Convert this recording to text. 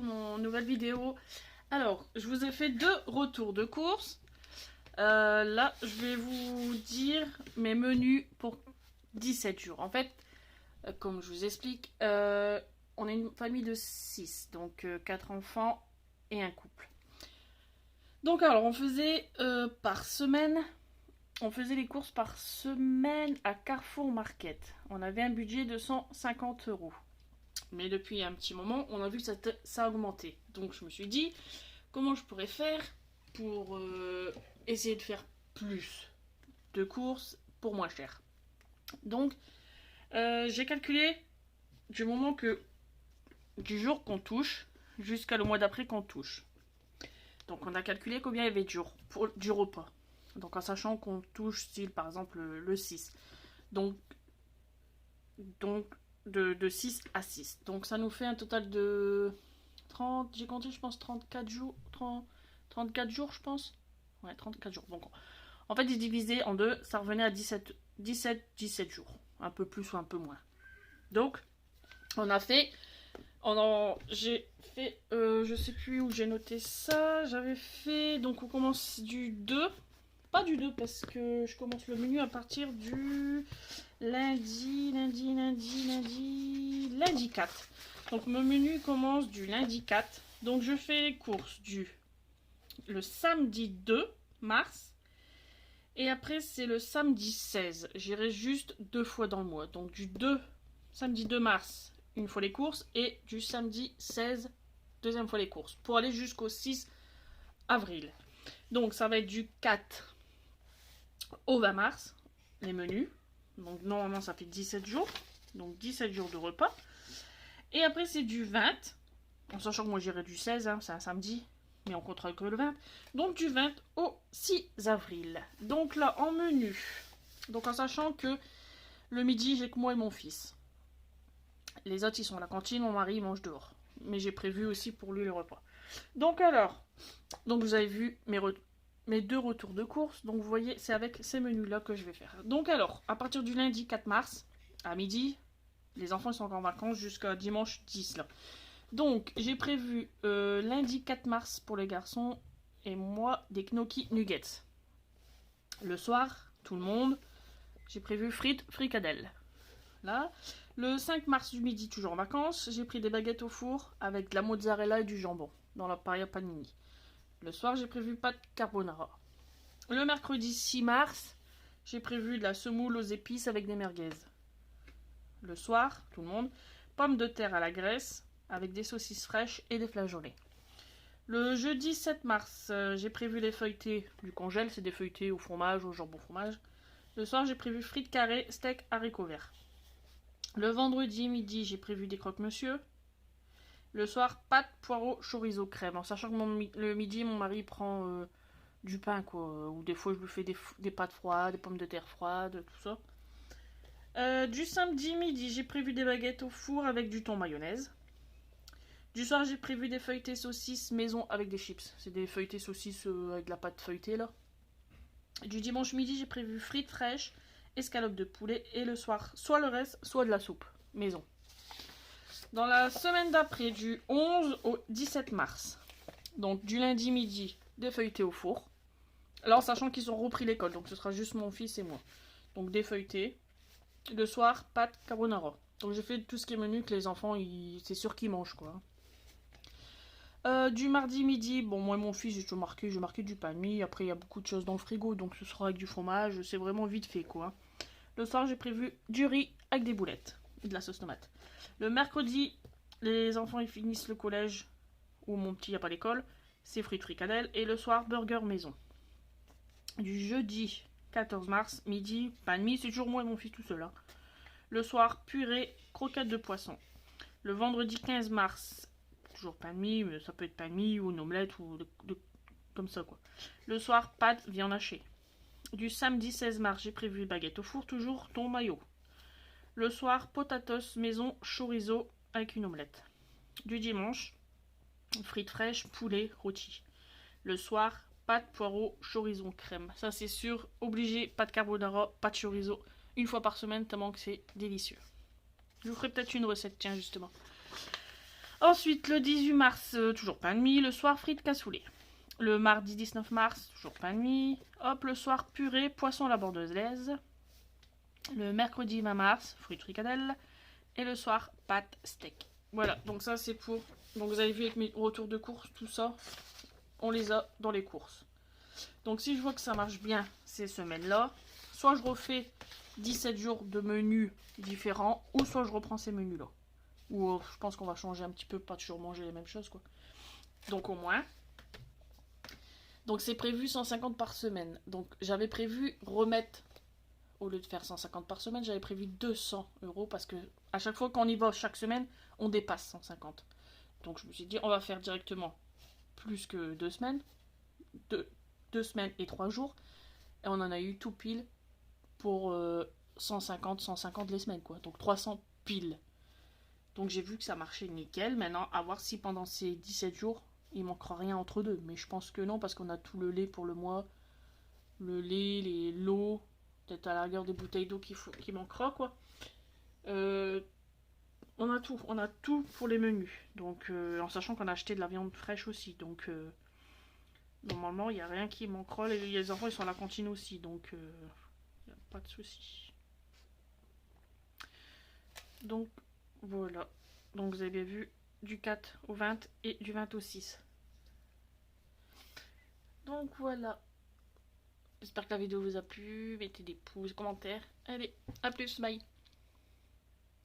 mon nouvelle vidéo. Alors, je vous ai fait 2 retours de course. Là, je vais vous dire mes menus pour 17 jours. En fait, comme je vous explique, on est une famille de 6, donc 4 enfants et un couple. Donc alors, on faisait par semaine, on faisait les courses par semaine à Carrefour Market. On avait un budget de 150 €. Mais depuis un petit moment, on a vu que ça a augmenté. Donc je me suis dit, comment je pourrais faire pour essayer de faire plus de courses pour moins cher. Donc j'ai calculé du moment du jour qu'on touche jusqu'à le mois d'après qu'on touche. Donc on a calculé combien il y avait de jours pour du repas. Donc en sachant qu'on touche style par exemple le 6. Donc de 6 à 6. Donc ça nous fait un total de 30, j'ai compté je pense 34 jours. 34 jours je pense. Ouais, 34 jours. Donc en fait, divisé en deux, ça revenait à 17 jours. Un peu plus ou un peu moins. Donc j'ai fait, je sais plus où j'ai noté ça. J'avais fait, donc on commence du 2. Pas du 2 parce que je commence le menu à partir du lundi 4. Donc mon menu commence du lundi 4. Donc je fais les courses le samedi 2 mars. Et après c'est le samedi 16. J'irai juste 2 fois dans le mois. Donc samedi 2 mars, une fois les courses. Et du samedi 16, deuxième fois les courses. Pour aller jusqu'au 6 avril. Donc ça va être du 4 au 20 mars, les menus. Donc normalement ça fait 17 jours. Donc 17 jours de repas. Et après c'est du 20. En sachant que moi j'irai du 16, hein, c'est un samedi. Mais on comptera que le 20. Donc du 20 au 6 avril. Donc là en menu. Donc en sachant que le midi j'ai que moi et mon fils. Les autres ils sont à la cantine, mon mari il mange dehors. Mais j'ai prévu aussi pour lui le repas. Donc alors, vous avez vu mes 2 retours de course. Donc vous voyez, c'est avec ces menus-là que je vais faire. Donc alors, à partir du lundi 4 mars, à midi, les enfants sont encore en vacances jusqu'à dimanche 10 là. Donc j'ai prévu lundi 4 mars pour les garçons et moi des gnocchi nuggets. Le soir, tout le monde, j'ai prévu frites, fricadelles. Là, le 5 mars du midi, toujours en vacances, j'ai pris des baguettes au four avec de la mozzarella et du jambon dans la paella panini. Le soir, j'ai prévu pâte carbonara. Le mercredi 6 mars, j'ai prévu de la semoule aux épices avec des merguez. Le soir, tout le monde, pommes de terre à la graisse avec des saucisses fraîches et des flageolets. Le jeudi 7 mars, j'ai prévu les feuilletés du congèle, c'est des feuilletés au fromage, au jambon fromage. Le soir, j'ai prévu frites carrées, steak, haricots verts. Le vendredi midi, j'ai prévu des croque-monsieur. Le soir, pâtes, poireaux, chorizo, crème. En sachant que le midi, mon mari prend du pain, quoi. Ou des fois, je lui fais des pâtes froides, des pommes de terre froides, tout ça. Du samedi midi, j'ai prévu des baguettes au four avec du thon mayonnaise. Du soir, j'ai prévu des feuilletés saucisses maison avec des chips. C'est des feuilletés saucisses avec de la pâte feuilletée, là. Du dimanche midi, j'ai prévu frites fraîches, escalope de poulet. Et le soir, soit le reste, soit de la soupe maison. Dans la semaine d'après, du 11 au 17 mars, donc du lundi midi, des feuilletés au four. Alors, sachant qu'ils ont repris l'école, donc ce sera juste mon fils et moi. Donc des feuilletés. Le soir, pâtes carbonara. Donc j'ai fait tout ce qui est menu que les enfants, c'est sûr qu'ils mangent, quoi. Du mardi midi, bon, moi et mon fils, j'ai marqué du pain de mie. Après, il y a beaucoup de choses dans le frigo, donc ce sera avec du fromage. C'est vraiment vite fait, quoi. Le soir, j'ai prévu du riz avec des boulettes et de la sauce tomate. Le mercredi, les enfants ils finissent le collège, où mon petit n'a pas l'école, c'est frites fricadelles. Et le soir, burger maison. Du jeudi 14 mars, midi, pain de mie, c'est toujours moi et mon fils tout seul. Hein. Le soir, purée, croquettes de poisson. Le vendredi 15 mars, toujours pain de mie, mais ça peut être pain de mie ou une omelette ou comme ça, quoi. Le soir, pâtes, viande hachée. Du samedi 16 mars, j'ai prévu baguette au four, toujours thon mayo. Le soir, potatoes maison, chorizo avec une omelette. Du dimanche, frites fraîches, poulet, rôti. Le soir, pâtes, poireaux, chorizo, crème. Ça c'est sûr, obligé, pâte carbonara, pâte chorizo, une fois par semaine, tellement que c'est délicieux. Je vous ferai peut-être une recette, tiens, justement. Ensuite, le 18 mars, toujours pain de mie. Le soir, frites cassoulet. Le mardi 19 mars, toujours pain de mie. Hop, le soir, purée, poisson à la bordelaise. Le mercredi 20 mars, fruits de fricadelle. Et le soir, pâtes steak. Voilà, donc ça c'est pour... Donc vous avez vu avec mes retours de courses, tout ça, on les a dans les courses. Donc si je vois que ça marche bien ces semaines-là, soit je refais 17 jours de menus différents, ou soit je reprends ces menus-là. Ou je pense qu'on va changer un petit peu, pas toujours manger les mêmes choses, quoi. Donc au moins. Donc c'est prévu 150 par semaine. Donc j'avais prévu remettre, au lieu de faire 150 par semaine, j'avais prévu 200 € parce que à chaque fois qu'on y va chaque semaine, on dépasse 150. Donc je me suis dit, on va faire directement plus que 2 semaines. 2 semaines et 3 jours. Et on en a eu tout pile pour 150 les semaines, quoi. Donc 300 pile. Donc j'ai vu que ça marchait nickel. Maintenant, à voir si pendant ces 17 jours, il manquera rien entre deux. Mais je pense que non, parce qu'on a tout le lait pour le mois. Le lait, l'eau, peut-être à la rigueur des bouteilles d'eau qui manquera, quoi. On a tout pour les menus. Donc, en sachant qu'on a acheté de la viande fraîche aussi. Donc, normalement, il n'y a rien qui manquera. Les enfants, ils sont à la cantine aussi. Donc, il n'y a pas de souci. Donc, voilà. Donc, vous avez bien vu du 4 au 20 et du 20 au 6. Donc, voilà. J'espère que la vidéo vous a plu. Mettez des pouces, commentaires. Allez, à plus, bye.